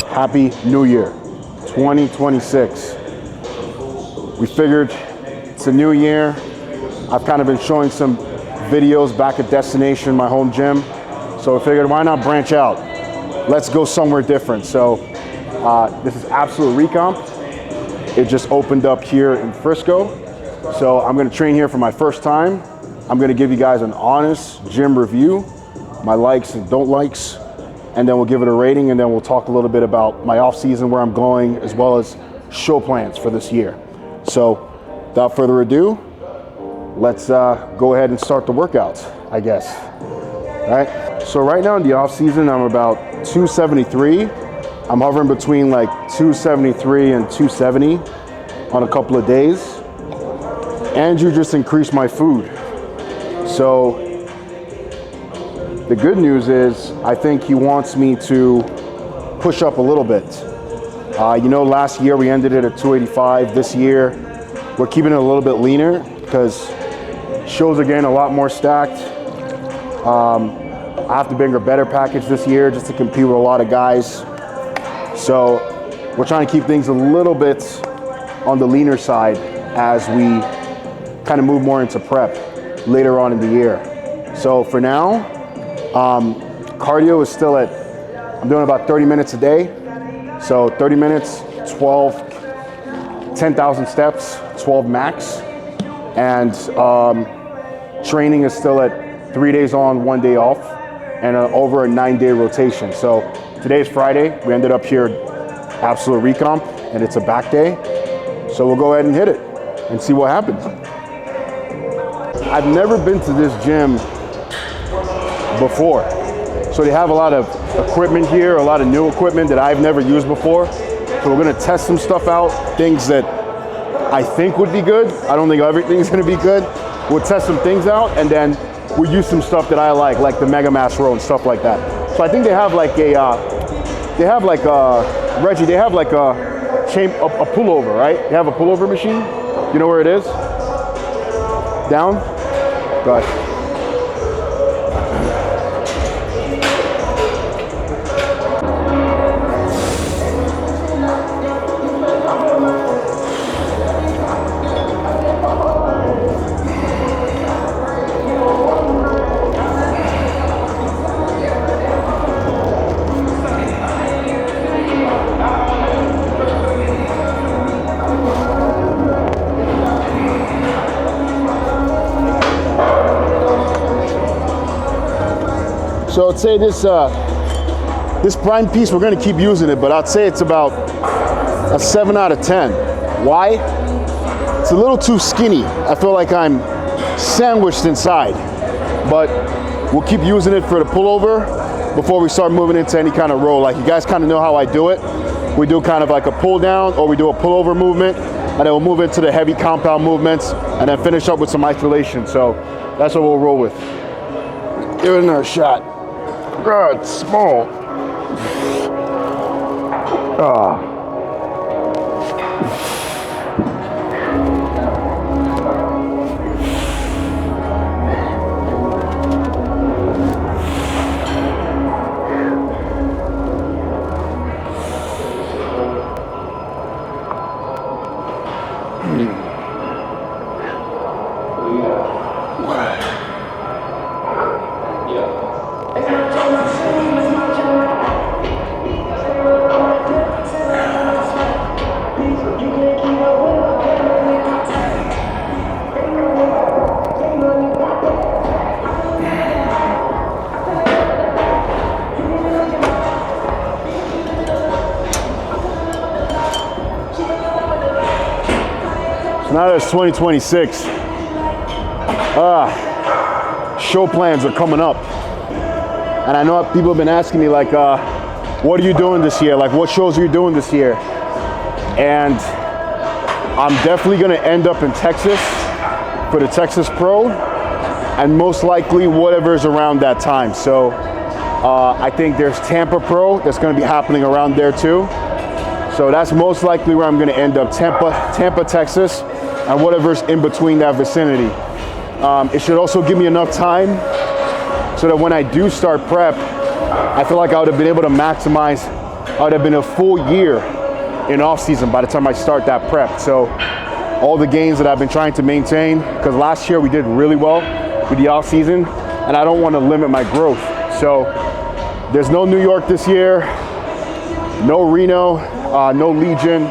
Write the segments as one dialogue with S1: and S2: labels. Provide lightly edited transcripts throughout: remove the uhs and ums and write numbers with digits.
S1: Happy New Year, 2026. We figured it's a new year. I've kind of been showing some videos back at Destination, my home gym. So we figured, why not branch out? Let's go somewhere different. So this is Absolute Recomp. It just opened up here in Frisco. So I'm gonna train here for my first time. I'm gonna give you guys an honest gym review, my likes and don't likes, and then we'll give it a rating, and then we'll talk a little bit about my off season, where I'm going, as well as show plans for this year. So without further ado, let's go ahead and start the workouts, I guess. All right, so right now in the off season, I'm about 273. I'm hovering between like 273 and 270 on a couple of days. Andrew just increased my food. So the good news is, I think he wants me to push up a little bit. You know, last year we ended it at 285. This year, we're keeping it a little bit leaner because shows are getting a lot more stacked. I have to bring a better package this year just to compete with a lot of guys. So we're trying to keep things a little bit on the leaner side as we kind of move more into prep later on in the year. So for now, cardio is still at, I'm doing about 30 minutes a day. So 30 minutes, 10,000 steps, 12 max. And training is still at 3 days on, 1 day off, and over a 9-day rotation. So today's Friday. We ended up here at Absolute Recomp, and it's a back day. So we'll go ahead and hit it and see what happens. I've never been to this gym before. So they have a lot of equipment here, a lot of new equipment that I've never used before. So we're gonna test some stuff out, things that I think would be good. I don't think everything's gonna be good. We'll test some things out, and then we'll use some stuff that I like the Mega Mass row and stuff like that. So I think they have like Reggie, they have like a pullover, right? They have a pullover machine. You know where it is? Down? Go ahead. So I'd say this prime piece, we're gonna keep using it, but I'd say it's about a 7 out of 10. Why? It's a little too skinny. I feel like I'm sandwiched inside, but we'll keep using it for the pullover before we start moving into any kind of row. Like, you guys kind of know how I do it. We do kind of like a pull down, or we do a pullover movement, and then we'll move into the heavy compound movements, and then finish up with some isolation. So that's what we'll roll with. Give it another shot. God, it's small. Now that it's 2026, show plans are coming up. And I know people have been asking me like, what are you doing this year? Like, what shows are you doing this year? And I'm definitely gonna end up in Texas for the Texas Pro, and most likely whatever's around that time. So I think there's Tampa Pro that's gonna be happening around there too. So that's most likely where I'm gonna end up, Tampa, Texas, and whatever's in between that vicinity. It should also give me enough time so that when I do start prep, I feel like I would have been able to maximize I would have been a full year in off season by the time I start that prep. So all the gains that I've been trying to maintain, because last year we did really well with the off season, and I don't want to limit my growth. So there's no New York this year, no Reno, no Legion,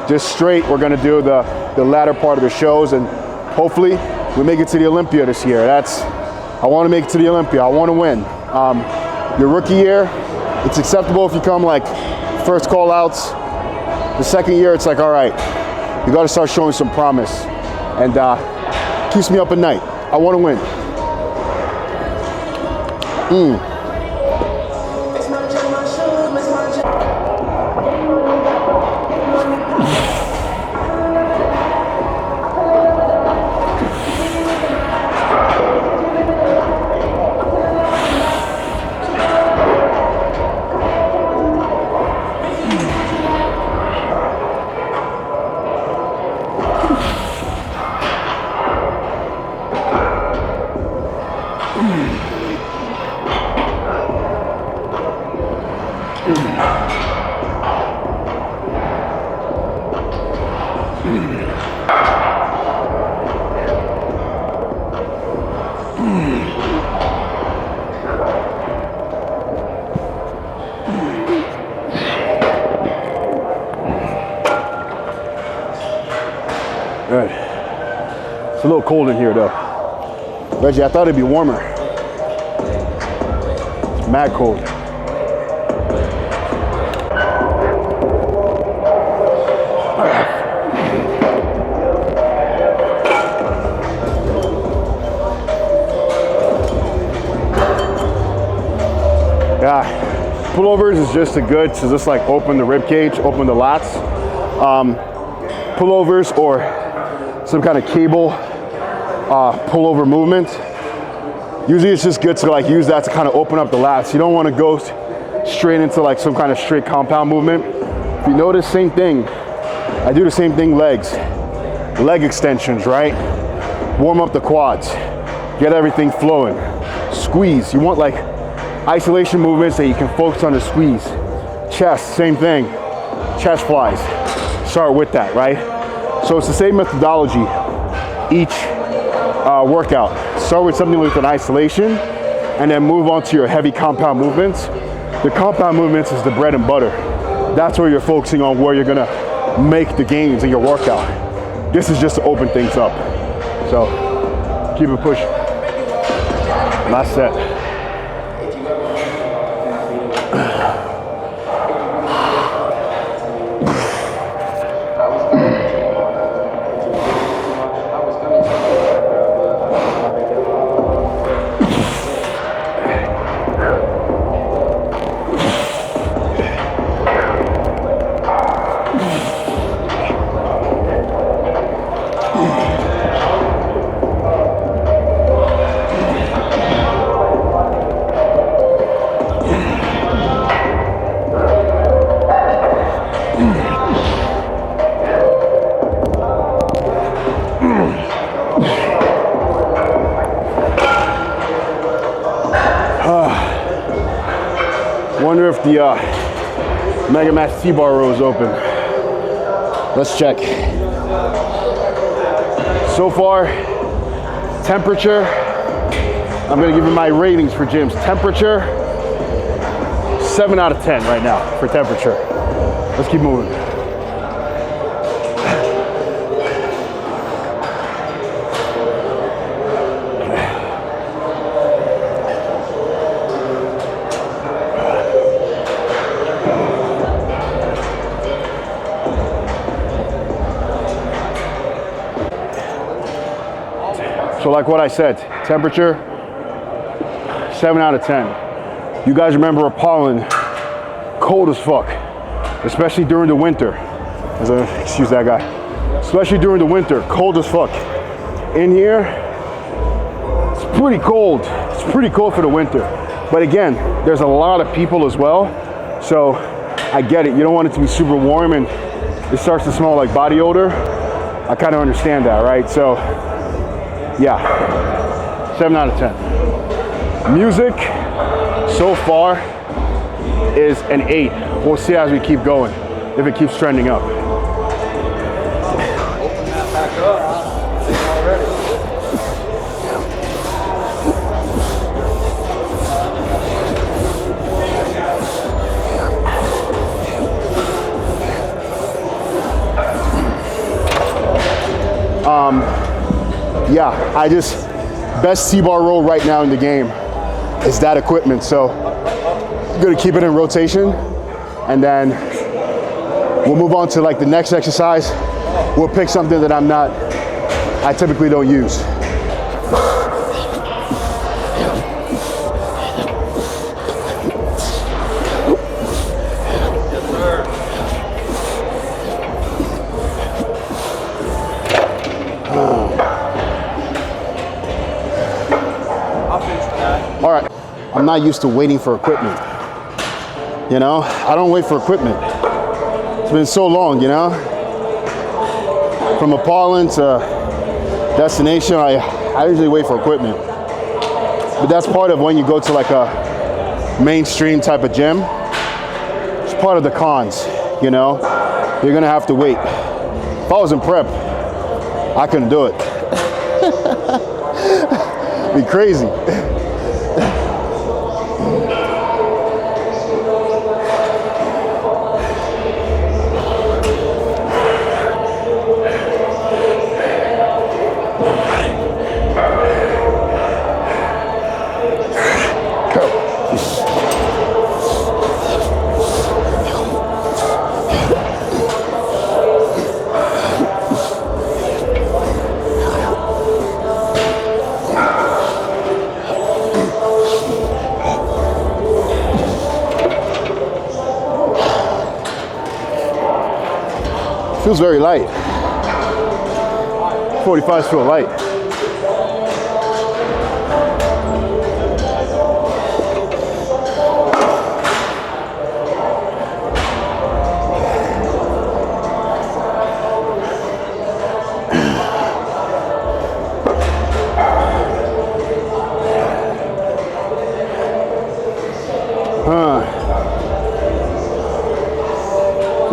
S1: just straight. We're gonna do the latter part of the shows, and hopefully we make it to the Olympia this year. I want to make it to the Olympia. I want to win. Your rookie year, it's acceptable if you come like first call outs. The second year, it's like, all right, you got to start showing some promise, and keeps me up at night. I want to win. Good. It's a little cold in here though. Reggie, I thought it'd be warmer. It's mad cold. Yeah, pullovers is just a good to just like open the rib cage, open the lats. Pullovers or some kind of cable pullover movement. Usually it's just good to like use that to kind of open up the lats. You don't want to go straight into like some kind of straight compound movement. If you notice, same thing. I do the same thing, legs. Leg extensions, right? Warm up the quads. Get everything flowing. Squeeze. You want like isolation movements that you can focus on the squeeze. Chest, same thing. Chest flies. Start with that, right? So it's the same methodology each workout. Start with something with an isolation and then move on to your heavy compound movements. The compound movements is the bread and butter. That's where you're focusing on, where you're gonna make the gains in your workout. This is just to open things up. So keep it pushing. Last set. Wonder if the Mega Max T-bar row is open. Let's check. So far, temperature, I'm gonna give you my ratings for gyms. Temperature, 7 out of 10 right now for temperature. Let's keep moving. So like what I said, temperature, 7 out of 10. You guys remember Pollen, cold as fuck, especially during the winter. Excuse that guy. Especially during the winter, cold as fuck. In here, it's pretty cold. It's pretty cold for the winter. But again, there's a lot of people as well. So I get it, you don't want it to be super warm and it starts to smell like body odor. I kind of understand that, right? So yeah, 7 out of 10. Music, so far, is an 8. We'll see as we keep going, if it keeps trending up. Yeah, best T-bar row right now in the game is that equipment. So I'm gonna keep it in rotation, and then we'll move on to like the next exercise. We'll pick something that I typically don't use. All right, I'm not used to waiting for equipment. You know, I don't wait for equipment. It's been so long, you know? From Appalling to destination, I usually wait for equipment. But that's part of when you go to like a mainstream type of gym. It's part of the cons, you know? You're gonna have to wait. If I was in prep, I couldn't do it. It'd be crazy. Feels very light. 45s feel light.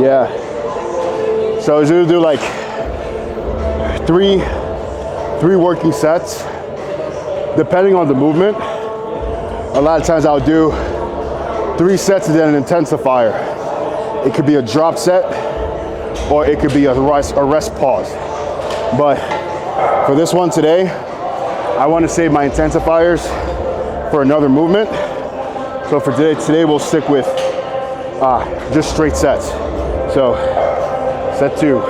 S1: Yeah. So I was gonna do like three working sets, depending on the movement. A lot of times I'll do 3 sets and then an intensifier. It could be a drop set, or it could be a rest pause. But for this one today, I want to save my intensifiers for another movement. So for today we'll stick with just straight sets. So set 2.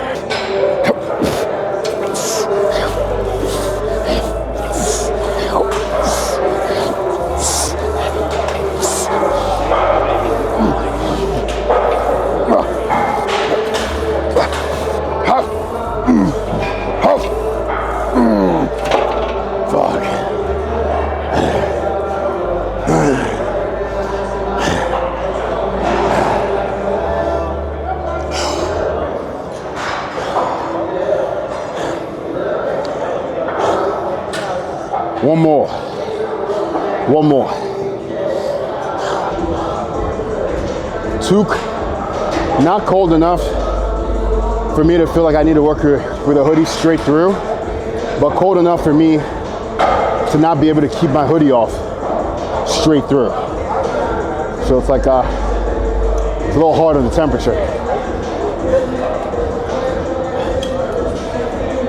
S1: One more. 2, not cold enough for me to feel like I need to work with a hoodie straight through, but cold enough for me to not be able to keep my hoodie off straight through. So it's like it's a little hard on the temperature.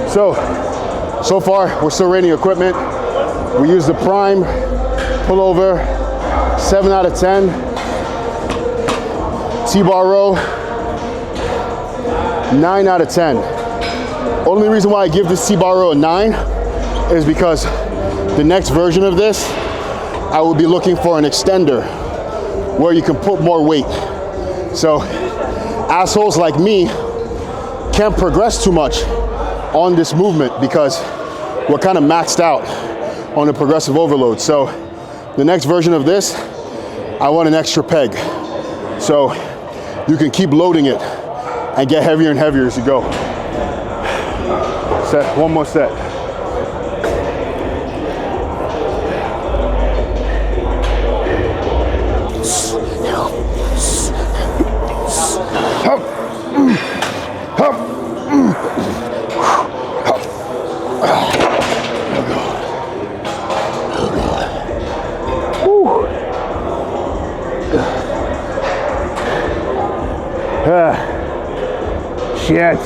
S1: So far we're still rating equipment. We use the Prime Pullover 7 out of 10. T-bar row 9 out of 10. Only reason why I give this T-bar row a 9 is because the next version of this, I will be looking for an extender where you can put more weight. So assholes like me can't progress too much on this movement because we're kind of maxed out on the progressive overload. So the next version of this, I want an extra peg. So you can keep loading it and get heavier and heavier as you go. Set, one more set. Shit.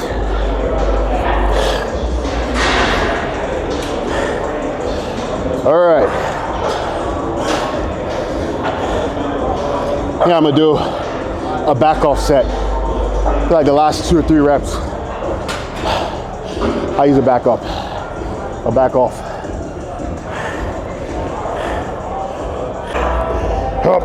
S1: All right. Yeah, I'm gonna do a back off set. Like the last 2 or 3 reps. I use a back up. A back off. Up.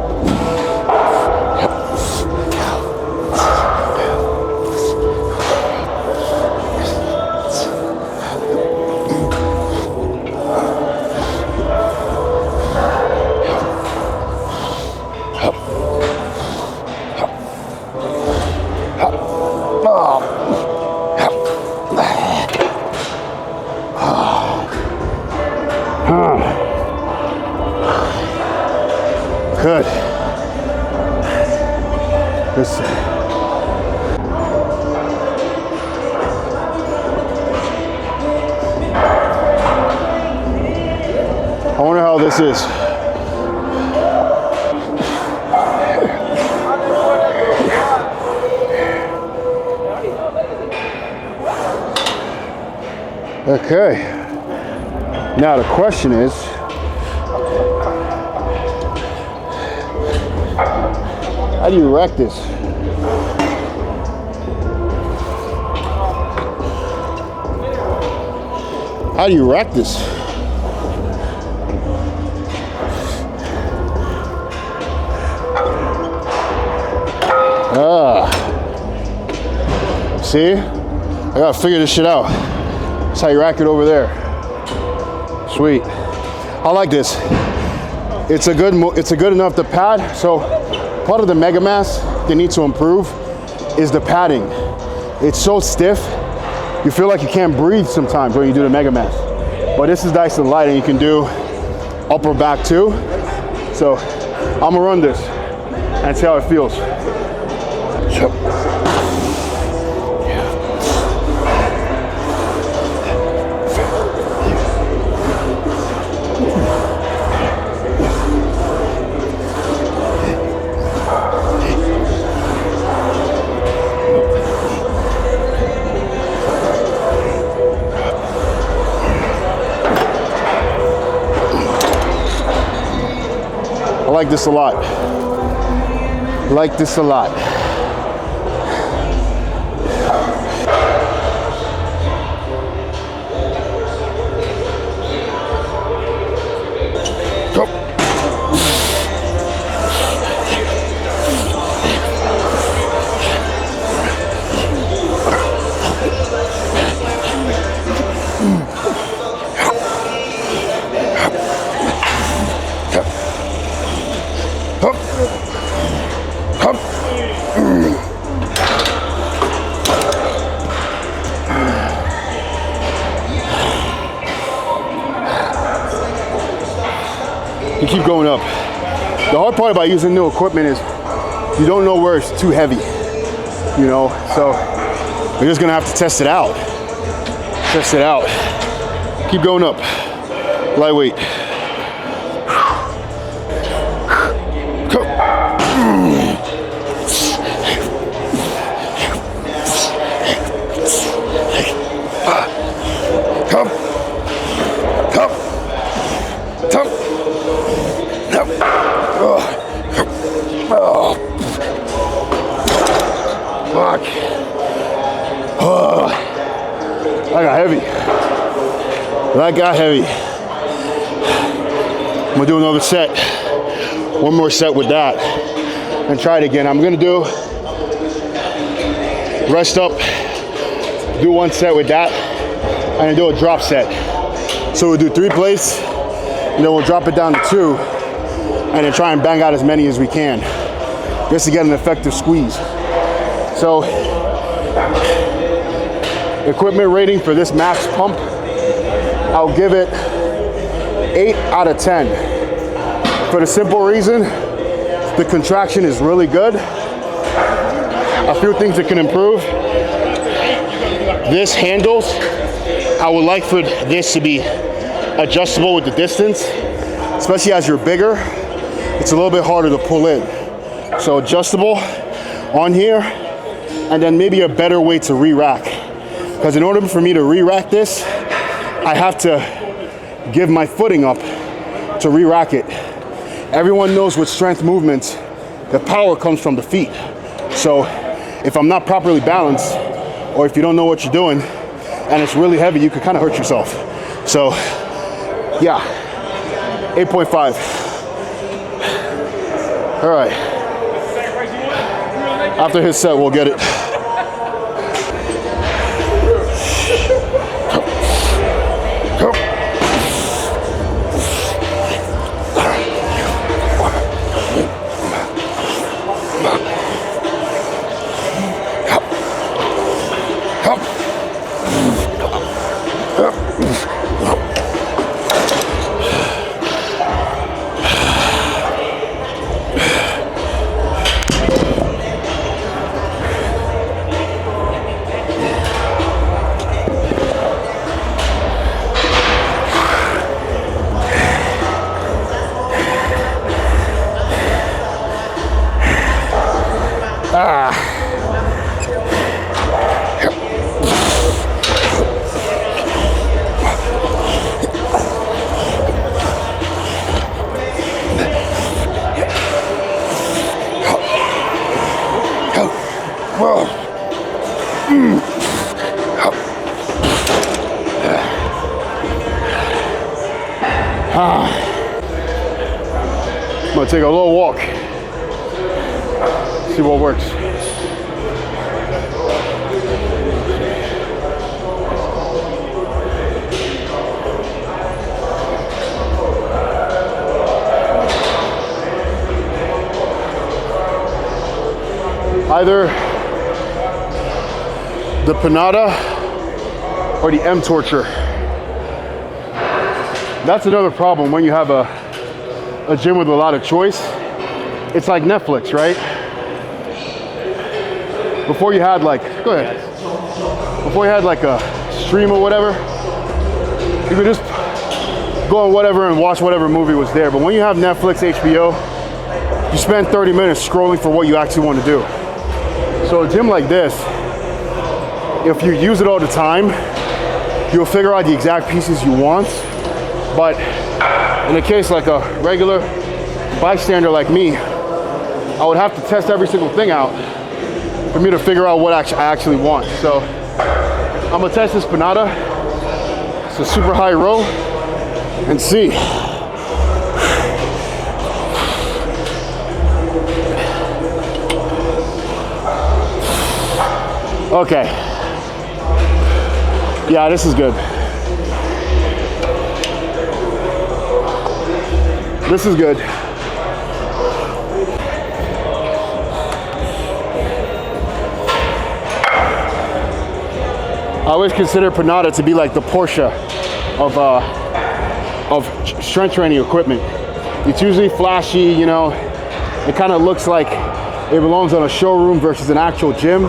S1: Good. This. I wonder how this is. Okay. Now the question is, how do you rack this? How do you rack this? See? I gotta figure this shit out. That's how you rack it over there. Sweet. I like this. It's a good enough to pad. So part of the Mega Mass they need to improve is the padding. It's so stiff, you feel like you can't breathe sometimes when you do the Mega Mass. But this is nice and light, and you can do upper back too. So I'm gonna run this and see how it feels. I like this a lot. Like this a lot. You keep going up. The hard part about using new equipment is you don't know where it's too heavy, you know? So you're just gonna have to test it out. Test it out. Keep going up. Lightweight. That got heavy. That got heavy. I'm gonna do another set. One more set with that. And try it again. I'm gonna do rest up, do one set with that, and then do a drop set. So we'll do 3 plates, and then we'll drop it down to 2, and then try and bang out as many as we can, just to get an effective squeeze. So, equipment rating for this max pump, I'll give it 8 out of 10. For the simple reason, the contraction is really good. A few things that can improve. This handles, I would like for this to be adjustable with the distance, especially as you're bigger. It's a little bit harder to pull in. So adjustable on here, and then maybe a better way to re-rack. Because in order for me to re-rack this, I have to give my footing up to re-rack it. Everyone knows with strength movements, the power comes from the feet. So if I'm not properly balanced, or if you don't know what you're doing, and it's really heavy, you could kind of hurt yourself. So yeah, 8.5. All right. After his set, we'll get it. I'm gonna take a little walk, see what works. Either the Panatta or the M torture. That's another problem when you have a gym with a lot of choice. It's like Netflix, right? Before you had like, go ahead. Before you had like a stream or whatever, you could just go on whatever and watch whatever movie was there. But when you have Netflix, HBO, you spend 30 minutes scrolling for what you actually want to do. So a gym like this, if you use it all the time, you'll figure out the exact pieces you want. But in a case like a regular bystander like me, I would have to test every single thing out for me to figure out what I actually want. So I'm gonna test this Panatta. It's a super high row and see. Okay. Yeah, this is good. This is good. I always consider Panatta to be like the Porsche of strength training equipment. It's usually flashy, you know. It kind of looks like it belongs on a showroom versus an actual gym,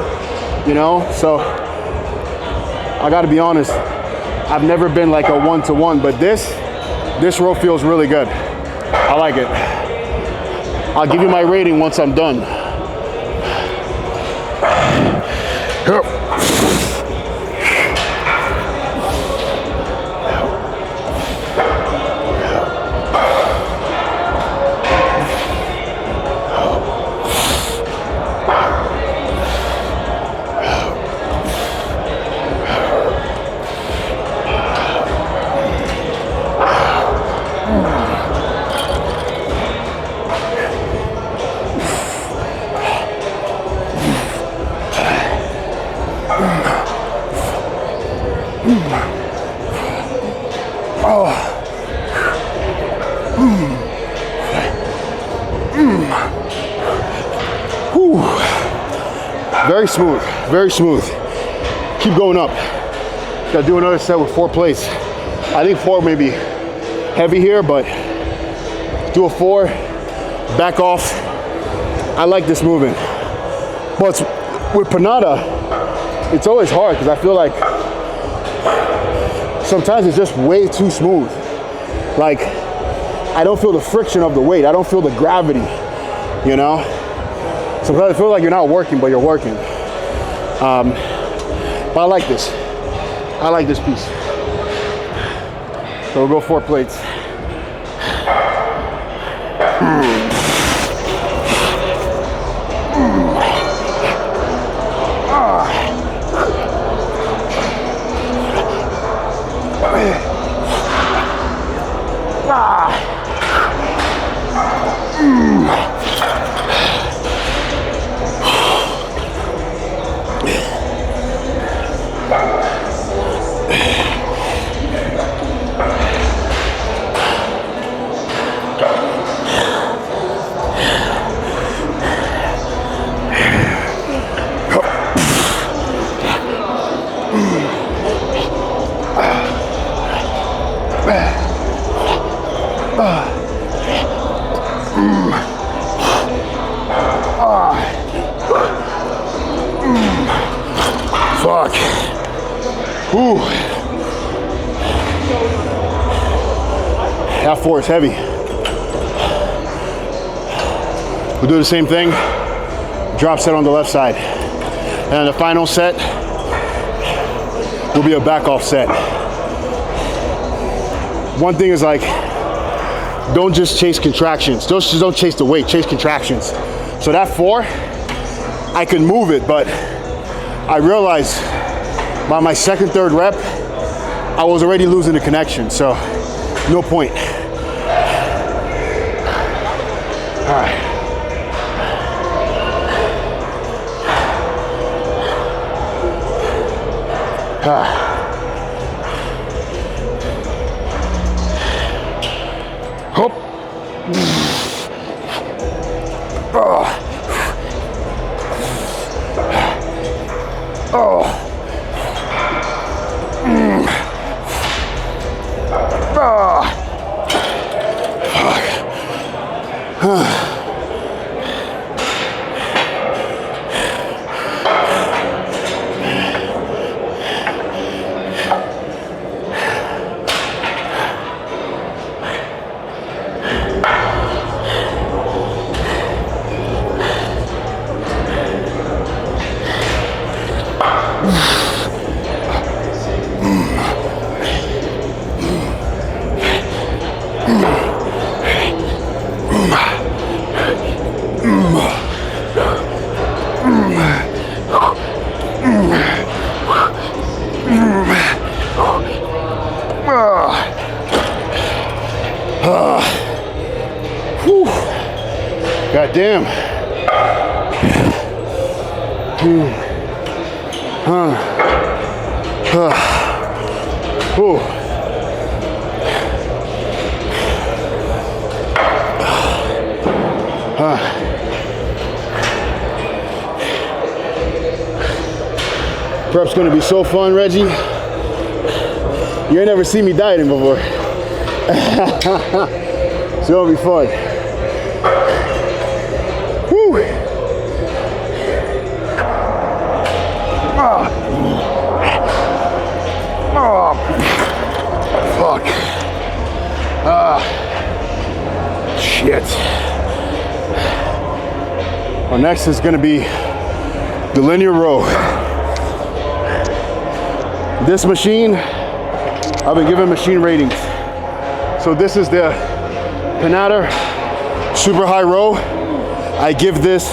S1: you know. So I got to be honest, I've never been like a one-to-one, but this row feels really good. I like it. I'll give you my rating once I'm done. Very smooth, very smooth. Keep going up. Gotta do another set with 4 plates. I think 4 may be heavy here, but do a 4, back off. I like this movement. But with Panatta, it's always hard because I feel like sometimes it's just way too smooth. Like, I don't feel the friction of the weight. I don't feel the gravity, you know? Sometimes I feel like you're not working, but you're working. But I like this. I like this piece. So we'll go 4 plates.
S2: Fuck. Ooh.
S1: That 4 is heavy. We'll do the same thing. Drop set on the left side. And the final set will be a back off set. One thing is like, don't just chase contractions. Just don't chase the weight, chase contractions. So that 4, I can move it, but I realized by my 2nd, 3rd rep, I was already losing the connection, so no point. All right.
S2: Hop.
S1: God damn. Prep's gonna be so fun, Reggie. You ain't never seen me dieting before. It's gonna be fun. Woo.
S2: Oh, fuck. Shit.
S1: Well, next is gonna be the linear row. This machine, I've been given machine ratings. So this is the Panatta super high row. I give this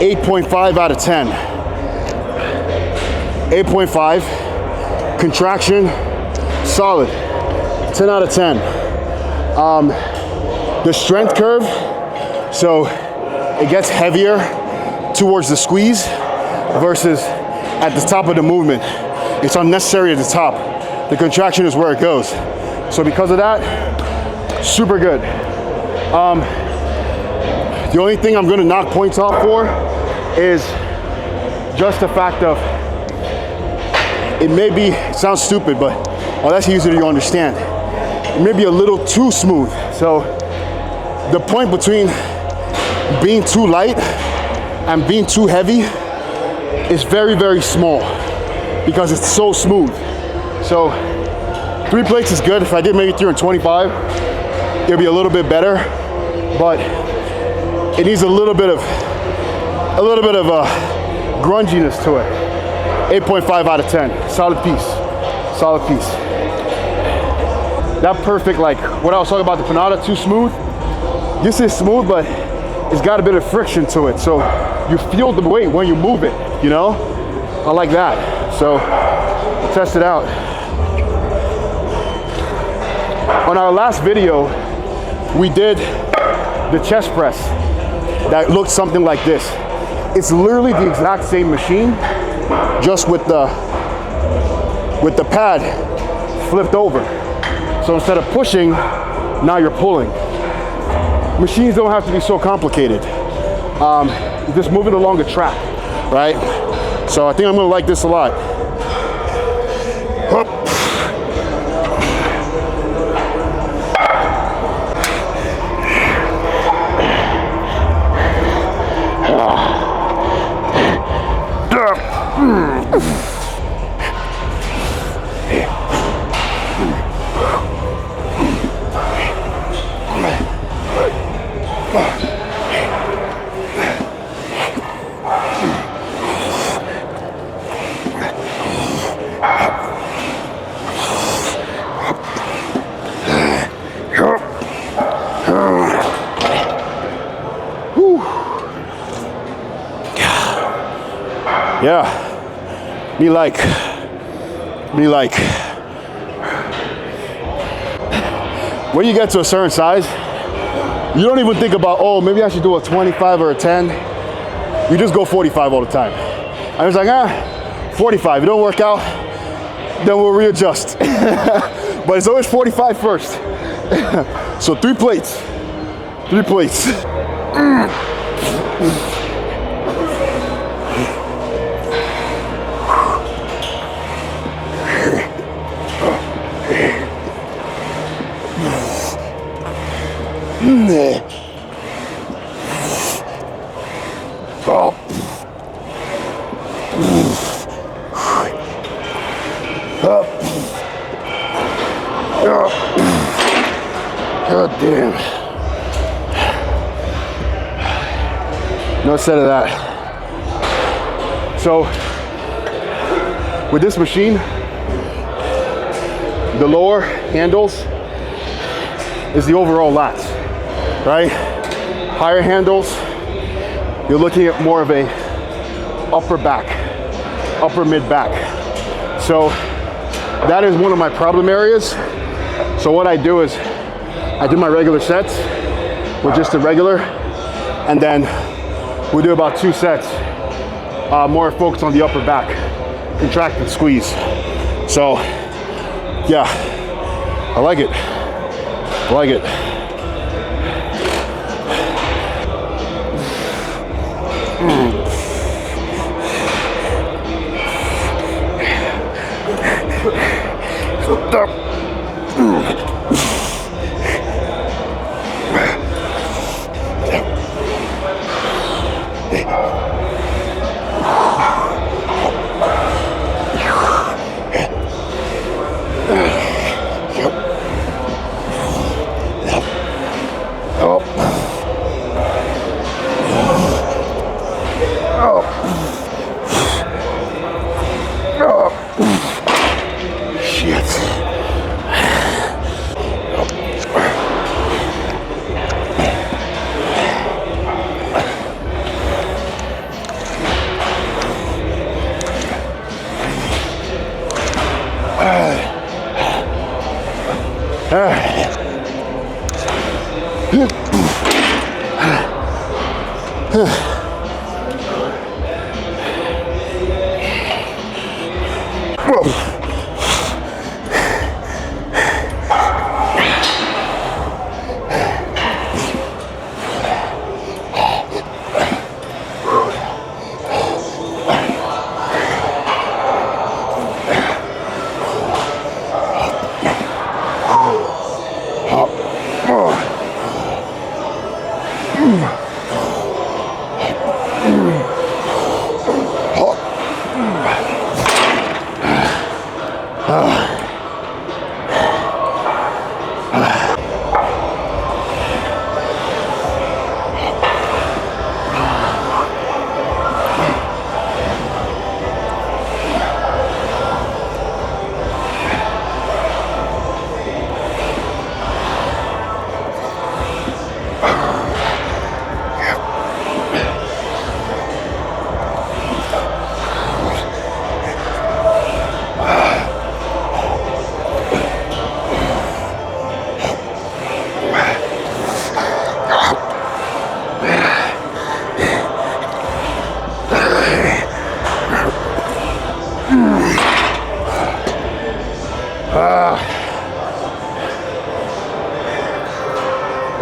S1: 8.5 out of 10. 8.5, contraction, solid, 10 out of 10. The strength curve, so it gets heavier towards the squeeze versus at the top of the movement. It's unnecessary at the top. The contraction is where it goes. So because of that, super good. The only thing I'm gonna knock points off for is just the fact of, it may be, it sounds stupid, but that's easier to understand. It may be a little too smooth. So the point between being too light and being too heavy is very, very small because it's so smooth. So 3 plates is good. If I did maybe 3 and 25, it'll be a little bit better, but it needs a little bit of grunginess to it. 8.5 out of 10. Solid piece. Solid piece. That perfect, like what I was talking about the Panatta, too smooth. This is smooth, but it's got a bit of friction to it. So you feel the weight when you move it, you know? I like that. So we'll test it out. On our last video, we did the chest press that looked something like this. It's literally the exact same machine, just with the pad flipped over. So instead of pushing, now you're pulling. Machines don't have to be so complicated. You're just moving along a track, right? So I think I'm gonna like this a lot. Up. Yeah, be like, when you get to a certain size, you don't even think about, oh, maybe I should do a 25 or a 10. You just go 45 all the time. I was like, 45, if it don't work out, then we'll readjust. But it's always 45 first. So 3 plates. God damn. No set of that. So with this machine, the lower handles is the overall lats, right? Higher handles, you're looking at more of a upper mid back. So that is one of my problem areas. So what I do is I do my regular sets with just the regular, and then we do about 2 sets, more focused on the upper back, contract and squeeze. So yeah, I like it.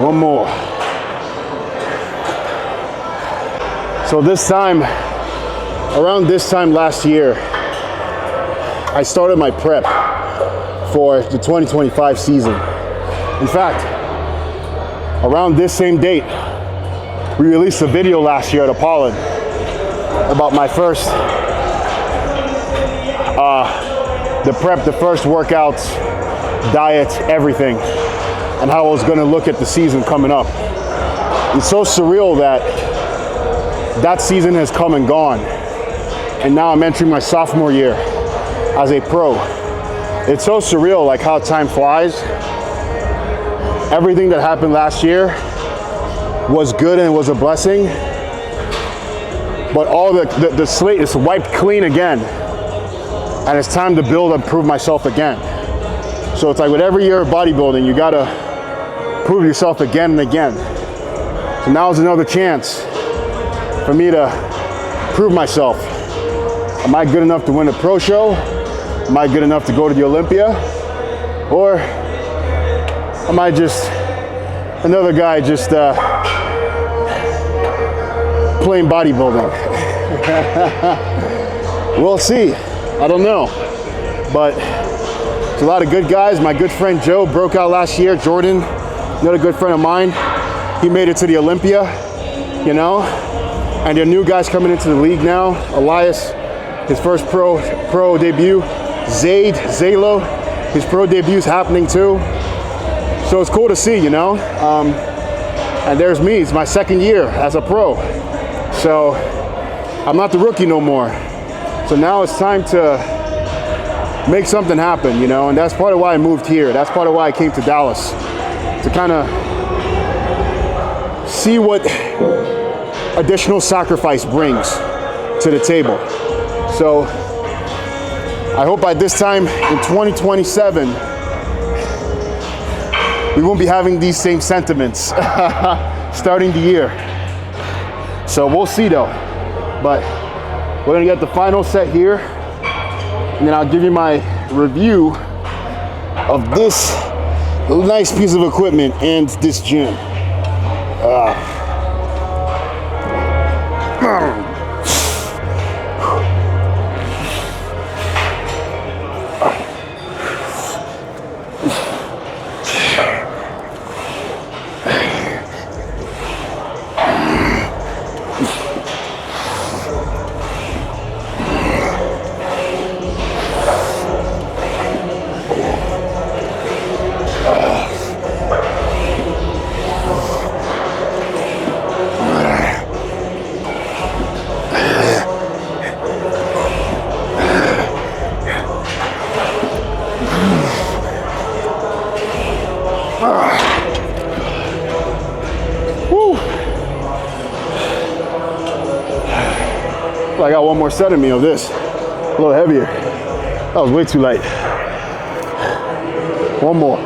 S1: One more. So this time, around this time last year, I started my prep for the 2025 season. In fact, around this same date, we released a video last year at Apollo about my first, the prep, the first workouts, diet, everything, and how I was gonna look at the season coming up. It's so surreal that that season has come and gone, and now I'm entering my sophomore year as a pro. It's so surreal, like how time flies. Everything that happened last year was good and it was a blessing, but all the slate is wiped clean again, and it's time to build and prove myself again. So it's like with every year of bodybuilding, you gotta prove yourself again and again. So now is another chance for me to prove myself. Am I good enough to win a pro show? Am I good enough to go to the Olympia? Or am I just another guy just playing bodybuilding? We'll see. I don't know. But it's a lot of good guys. My good friend Joe broke out last year. Jordan, another good friend of mine, he made it to the Olympia, you know? And there are new guys coming into the league now. Elias, his first pro debut. Zalo, his pro debut is happening too. So it's cool to see, you know? And there's me, it's my second year as a pro. So I'm not the rookie no more. So now it's time to make something happen, you know? And that's part of why I moved here. That's part of why I came to Dallas, to kind of see what additional sacrifice brings to the table. So I hope by this time in 2027, we won't be having these same sentiments starting the year. So we'll see though. But we're gonna get the final set here, and then I'll give you my review of this nice piece of equipment and this gym. I got one more set of me of this, a little heavier. That was way too light. One more.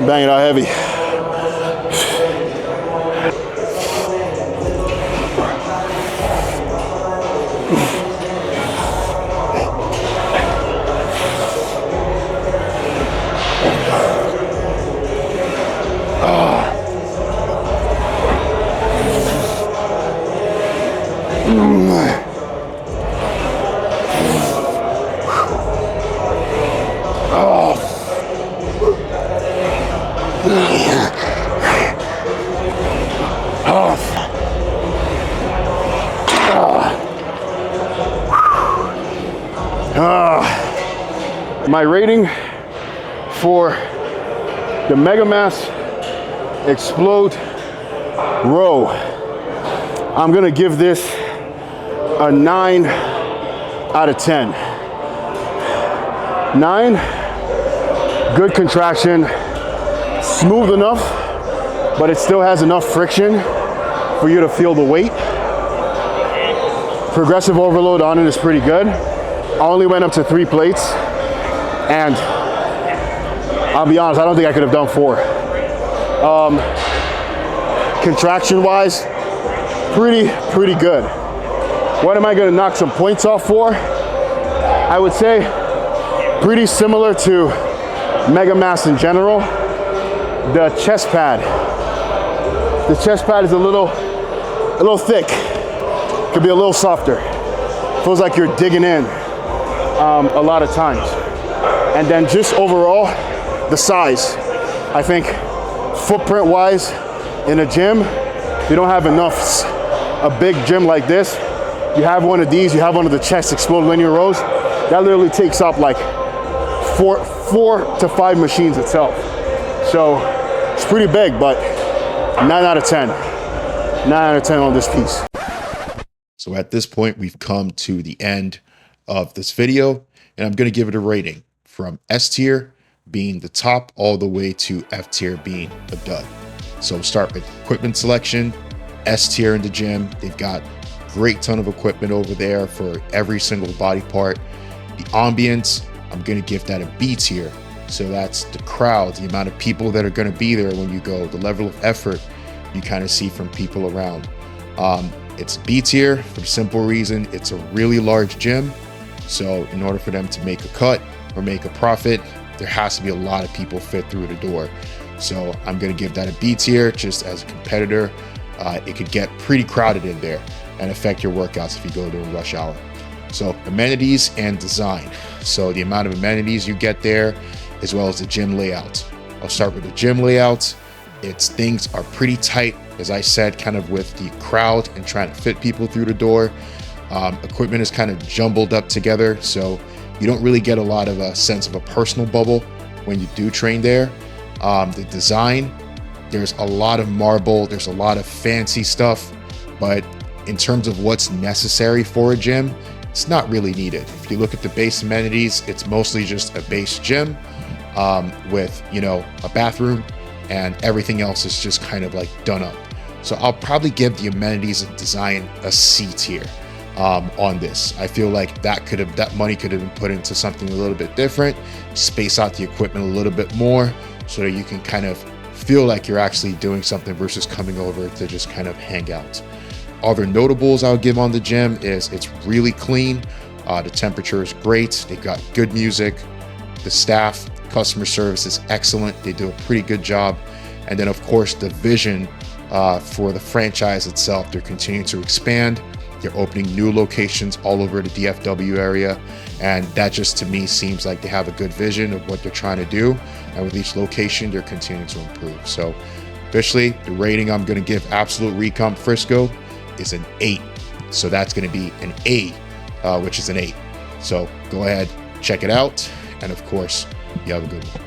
S1: Bang it out heavy. My rating for the MegaMass Explode row, I'm gonna give this a 9 out of 10. 9, good contraction, smooth enough, but it still has enough friction for you to feel the weight. Progressive overload on it is pretty good. I only went up to 3 plates, and I'll be honest, I don't think I could have done 4. Contraction wise, pretty good. What am I gonna knock some points off for? I would say Pretty similar to Mega Mass in general. The chest pad. The chest pad is a little thick. Could be a little softer. Feels like you're digging in a lot of times. And then just overall, the size. I think footprint wise in a gym, if you don't have enough, a big gym like this, you have one of these, you have one of the chest explode linear rows, that literally takes up like four to 5 machines itself. So it's pretty big, but 9 out of 10. 9 out of 10 on this piece.
S3: So at this point, we've come to the end of this video, and I'm going to give it a rating from S tier being the top all the way to F tier being a dud. So we'll start with equipment selection. S tier in the gym. They've got great ton of equipment over there for every single body part. The ambience, I'm going to give that a B tier. So that's the crowd, the amount of people that are going to be there when you go, the level of effort you kind of see from people around. It's B tier for the simple reason it's a really large gym. So in order for them to make a cut or make a profit, there has to be a lot of people fit through the door. So I'm going to give that a B tier just as a competitor. It could get pretty crowded in there and affect your workouts if you go during rush hour. So amenities and design. So the amount of amenities you get there, as well as the gym layout. I'll start with the gym layout. Things are pretty tight, as I said, kind of with the crowd and trying to fit people through the door. Equipment is kind of jumbled up together, so you don't really get a lot of a sense of a personal bubble when you do train there. The design, there's a lot of marble, there's a lot of fancy stuff, but in terms of what's necessary for a gym, it's not really needed. If you look at the base amenities, it's mostly just a base gym with, you know, a bathroom, and everything else is just kind of like done up. So I'll probably give the amenities and design a C tier on this. I feel like that money could have been put into something a little bit different, space out the equipment a little bit more so that you can kind of feel like you're actually doing something versus coming over to just kind of hang out. Other notables I'll give on the gym is it's really clean. The temperature is great. They've got good music. The staff, customer service is excellent. They do a pretty good job. And then of course the vision for the franchise itself, they're continuing to expand. They're opening new locations all over the DFW area. And that just to me seems like they have a good vision of what they're trying to do. And with each location, they're continuing to improve. So officially the rating I'm going to give Absolute Recomp Frisco is an 8. So that's going to be an A, which is an 8. So go ahead, check it out. And of course, you have a good one.